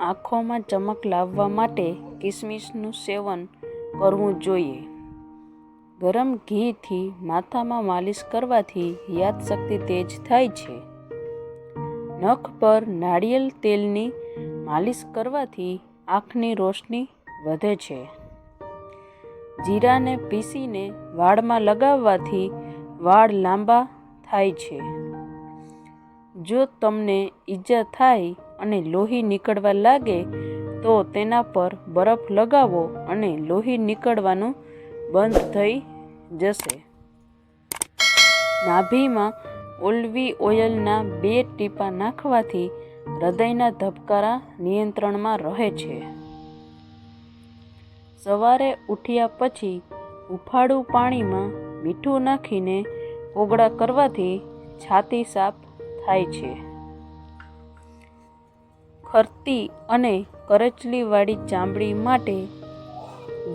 આંખોમાં ચમક લાવવા માટે કિસમિસનું સેવન કરવું જોઈએ. ગરમ ઘીથી માથામાં માલિશ કરવાથી યાદશક્તિ તેજ થાય છે. નખ પર નાળિયેર તેલની માલિશ કરવાથી આંખની રોશની વધે છે. જીરાને પીસીને વાળમાં લગાવવાથી વાળ લાંબા થાય છે. જો તમને ઈજા થાય અને લોહી નીકળવા લાગે તો તેના પર બરફ લગાવો અને લોહી નીકળવાનું બંધ થઈ જશે. નાભીમાં ઓલિવ ઓઇલના 2 ટીપા નાખવાથી હૃદયના ધબકારા નિયંત્રણમાં રહે છે. સવારે ઉઠ્યા પછી હૂંફાળું પાણીમાં મીઠું નાખીને કોગળા કરવાથી છાતી સાફ થાય છે. ખરતી અને કરચલીવાળી ચામડી માટે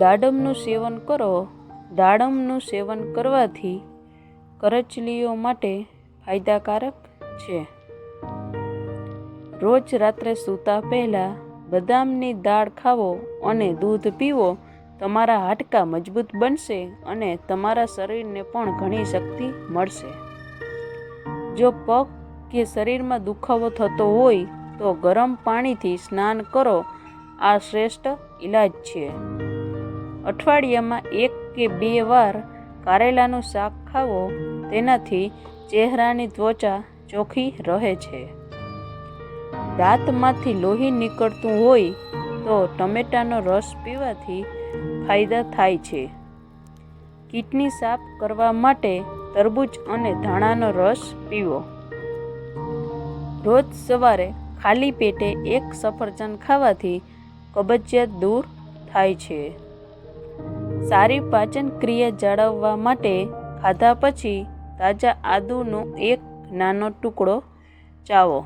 દાડમનું સેવન કરો. દાડમનું સેવન કરવાથી કરચલીઓ માટે ફાયદાકારક છે. રોજ રાત્રે સૂતા પહેલાં બદામની દાળ ખાવો અને દૂધ પીવો. તમારા હાડકાં મજબૂત બનશે અને તમારા શરીરને પણ ઘણી શક્તિ મળશે. જો પગ કે શરીરમાં દુખાવો થતો હોય તો ગરમ પાણીથી સ્નાન કરો. આ શ્રેષ્ઠ ઈલાજ છે. અઠવાડિયામાં 1 કે 2 વાર કારેલાનું શાક ખાવો. તેનાથી ચહેરાની ત્વચા ચોખ્ખી રહે છે. દાંતમાંથી લોહી નીકળતું હોય તો ટમેટાનો રસ પીવાથી ફાયદા થાય છે. કિડની સાફ કરવા માટે તરબૂચ અને ધાણાનો રસ પીવો. રોજ સવારે ખાલી પેટે 1 સફરજન ખાવાથી કબજિયાત દૂર થાય છે. સારી પાચન ક્રિયા જાળવવા માટે ખાધા પછી તાજા આદુનો 1 નાનો ટુકડો ચાવો.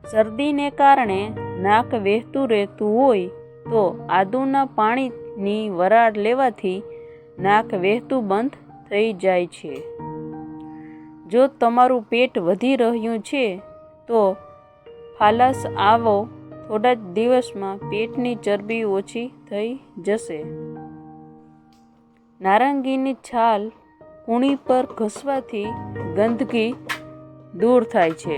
શરદીને કારણે નાક વહેતું રહેતું હોય તો આદુના પાણીની વરાળ લેવાથી નાક વહેતું બંધ થઈ જાય છે. જો તમારું પેટ વધી રહ્યું છે તો ફાલાસ આવો. થોડા જ દિવસમાં પેટની ચરબી ઓછી થઈ જશે. નારંગીની છાલ કૂણી પર ઘસવાથી ગંદકી દૂર થાય છે.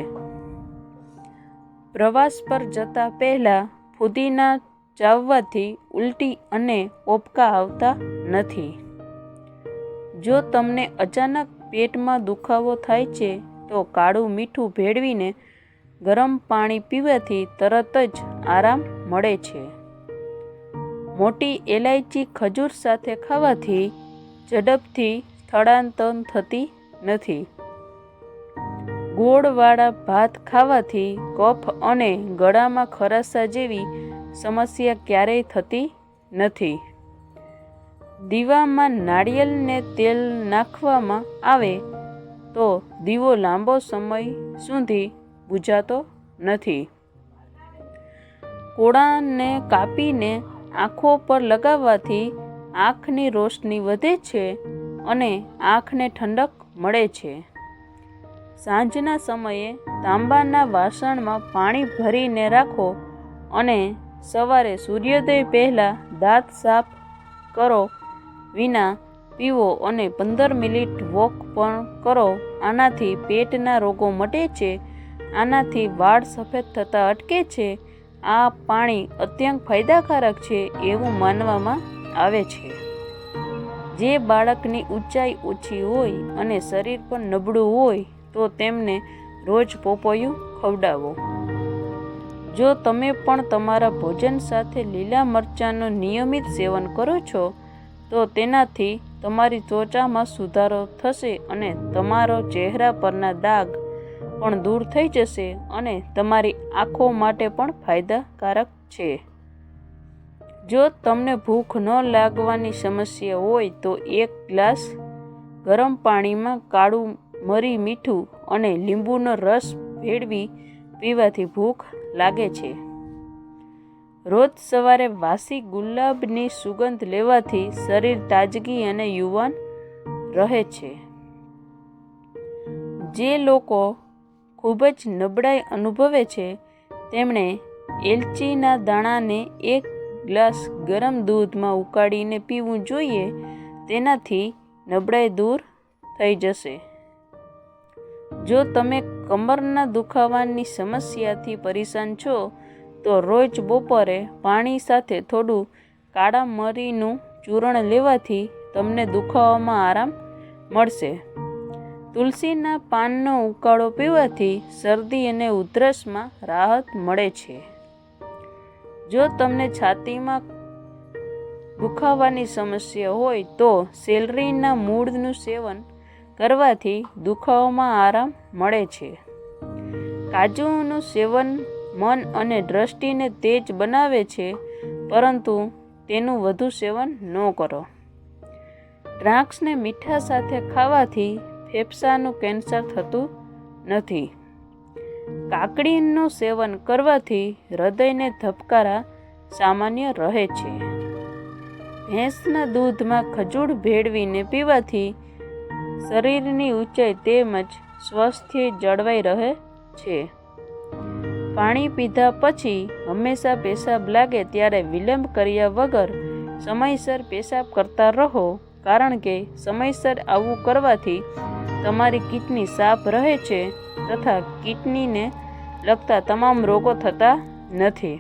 પ્રવાસ પર જતા પહેલા ફુદીના ચાવવાથી ઉલટી અને ઓબકા આવતા નથી. જો તમને અચાનક પેટમાં દુખાવો થાય છે તો કાળું મીઠું ભેળવીને ગરમ પાણી પીવાથી તરત જ આરામ મળે છે. મોટી એલાયચી ખજૂર સાથે ખાવાથી ઝડપથી સ્થળાંતર થતી નથી. ગોળવાળા ભાત ખાવાથી કફ અને ગળામાં ખરાશા જેવી સમસ્યા ક્યારેય થતી નથી. દીવામાં નાળિયેરને તેલ નાખવામાં આવે તો દીવો લાંબો સમય સુધી બુઝાતો નથી. કોળાને કાપીને આંખો પર લગાવવાથી આંખની રોશની વધે છે અને આંખને ઠંડક મળે છે. સાંજના સમયે તાંબાના વાસણમાં પાણી ભરીને રાખો અને સવારે સૂર્યોદય પહેલાં દાંત સાફ કરો વિના પીવો અને 15 મિનિટ વોક પણ કરો. આનાથી પેટના રોગો મટે છે. આનાથી વાળ સફેદ થતા અટકે છે. આ પાણી અત્યંત ફાયદાકારક છે એવું માનવામાં આવે છે. જે બાળકની ઊંચાઈ ઓછી હોય અને શરીર પણ નબળું હોય તો તેમને રોજ પોપૈયું ખવડાવો. જો તમે પણ તમારા ભોજન સાથે લીલા મરચાંનું નિયમિત સેવન કરો છો તો તેનાથી તમારી ત્વચામાં સુધારો થશે અને તમારો ચહેરા પરના દાગ પણ દૂર થઈ જશે અને તમારી આંખો માટે પણ ફાયદાકારક છે. જો તમને ભૂખ ન લાગવાની સમસ્યા હોય તો 1 ગ્લાસ ગરમ પાણીમાં કાળું મરી, મીઠું અને લીંબુનો રસ ભેળવી પીવાથી ભૂખ લાગે છે. રોજ સવારે વાસી ગુલાબની સુગંધ લેવાથી શરીર તાજગી અને યુવાન રહે છે. જે લોકો ખૂબ જ નબળાઈ અનુભવે છે તેમણે એલચીના દાણાને 1 ગ્લાસ ગરમ દૂધમાં ઉકાળીને પીવું જોઈએ. તેનાથી નબળાઈ દૂર થઈ જશે. જો તમે કમરના દુખાવાની સમસ્યાથી પરેશાન છો તો રોજ બપોરે પાણી સાથે થોડું કાળા મરીનું ચૂર્ણ લેવાથી તમને દુખાવામાં આરામ મળશે. તુલસીના પાનનો ઉકાળો પીવાથી શરદી અને ઉધરસમાં રાહત મળે છે. જો તમને છાતીમાં દુખાવાની સમસ્યા હોય તો સેલરીના મૂળનું સેવન કરવાથી દુખાવામાં આરામ મળે છે. કાજુનું સેવન મન અને દ્રષ્ટિને તેજ બનાવે છે, પરંતુ તેનું વધુ સેવન ન કરો. દ્રાક્ષને મીઠા સાથે ખાવાથી ફેફસાનું કેન્સર થતું નથી. કાકડીનું સેવન કરવાથી હૃદયને ધબકારા સામાન્ય રહે છે. ભેંસના દૂધમાં ખજૂર ભેળવીને પીવાથી શરીરની ઊંચાઈ તેમજ સ્વાસ્થ્ય જળવાઈ રહે છે. પાણી પીધા પછી હંમેશા પેશાબ લાગે ત્યારે વિલંબ કર્યા વગર સમયસર પેશાબ કરતા રહો, કારણ કે સમયસર આવું કરવાથી તમારી કિડની સાફ રહે છે તથા કિડનીને લગતા તમામ રોગો થતા નથી.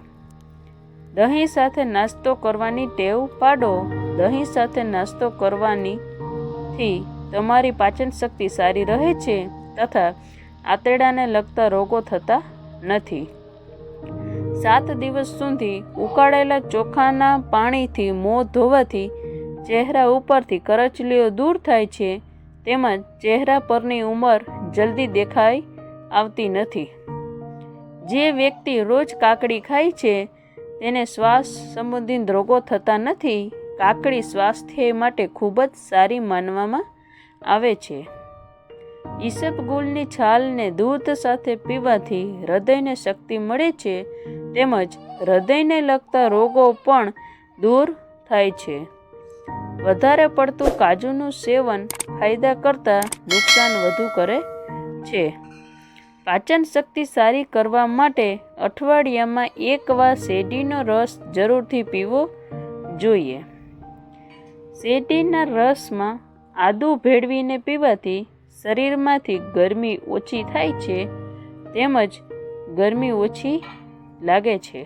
દહીં સાથે નાસ્તો કરવાની ટેવ પાડો. દહીં સાથે નાસ્તો કરવાથી તમારી પાચન શક્તિ સારી રહે છે તથા આંતરડાને લગતા રોગો થતા નથી. 7 દિવસ સુધી ઉકાળેલા ચોખાના પાણીથી મોં ધોવાથી ચહેરા ઉપરથી કરચલીઓ દૂર થાય છે તેમજ ચહેરા પરની ઉંમર જલ્દી દેખાઈ આવતી નથી. જે વ્યક્તિ રોજ કાકડી ખાય છે તેને શ્વાસ સંબંધિત રોગો થતા નથી. કાકડી સ્વાસ્થ્ય માટે ખૂબ જ સારી માનવામાં આવે છે. ઈસબગુલની છાલને દૂધ સાથે પીવાથી હૃદયને શક્તિ મળે છે તેમજ હૃદયને લગતા રોગો પણ દૂર થાય છે. વધારે પડતું કાજુનું સેવન ફાયદા કરતાં નુકસાન વધુ કરે છે. પાચન શક્તિ સારી કરવા માટે અઠવાડિયામાં 1 વાર શેરડીનો રસ જરૂરથી પીવો જોઈએ. શેરડીના રસમાં આદું ભેળવીને પીવાથી શરીરમાંથી ગરમી ઓછી થાય છે તેમજ ગરમી ઓછી લાગે છે.